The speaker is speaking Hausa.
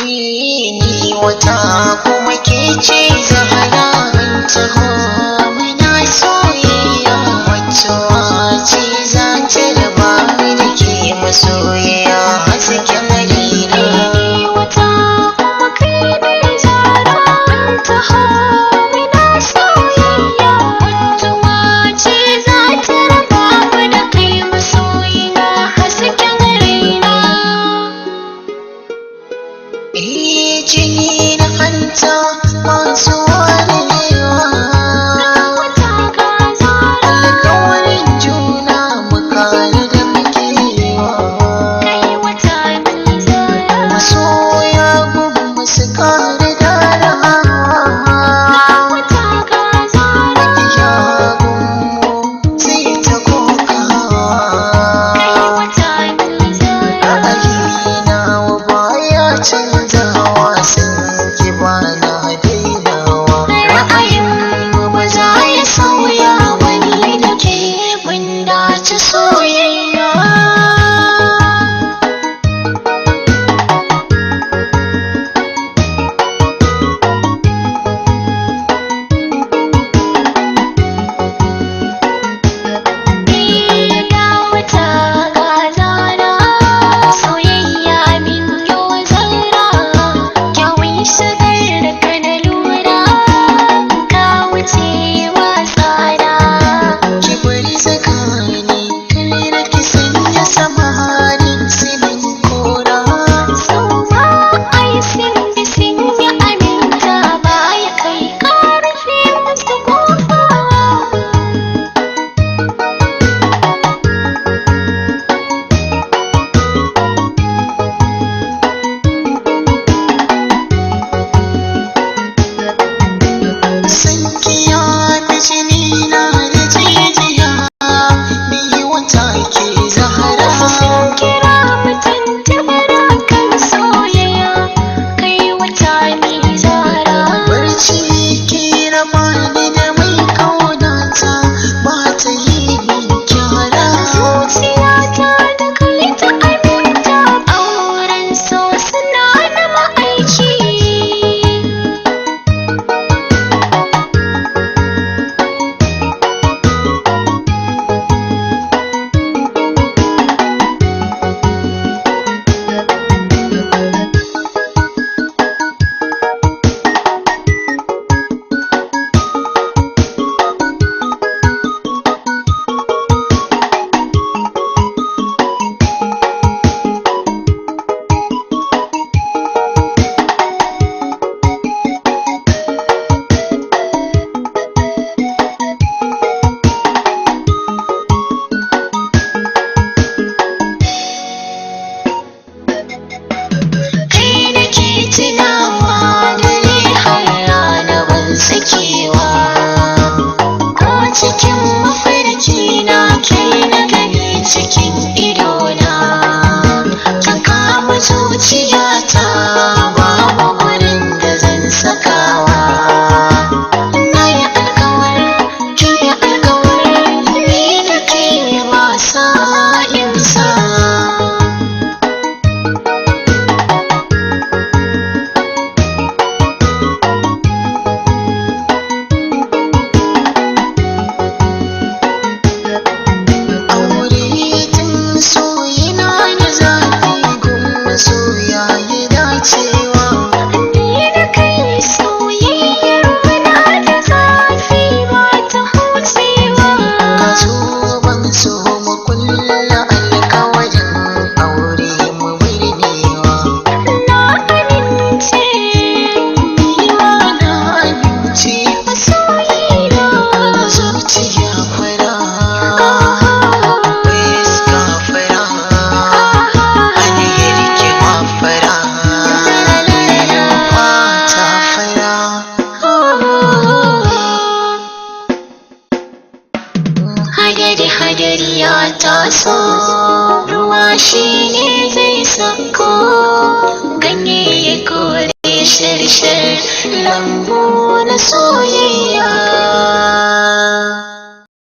Ni wata kuma ke ce Zahra mun taho muna soyayya, wacce ce za ta raba mu da ke masoyiya hasken rina. Ni wata kuma kai ne Zahra mun taho muna soyayya, wacce ce za ta raba mu da kai masoyiya hasken rina. Jini na hanta masu warewa, alkawarin juna makare da mukewa, masoya gunmu su kare dara, makiya gunmu sai ta kokawa, ra'ayina wa baya canzawa sun ki bana dainawa, ra'ayinmu ba za ya sauya wani da ke mun dace soyayya. Cikin mafarki na kai na gani cikin idona, ka kama zuciyata babu gurin da zan sakawa. Na yi alkawar ni da kai ba sa'insa. Hadari ya taso, ruwa shi ne zai sako, ganye ya kore shirshir lambu na soyayya.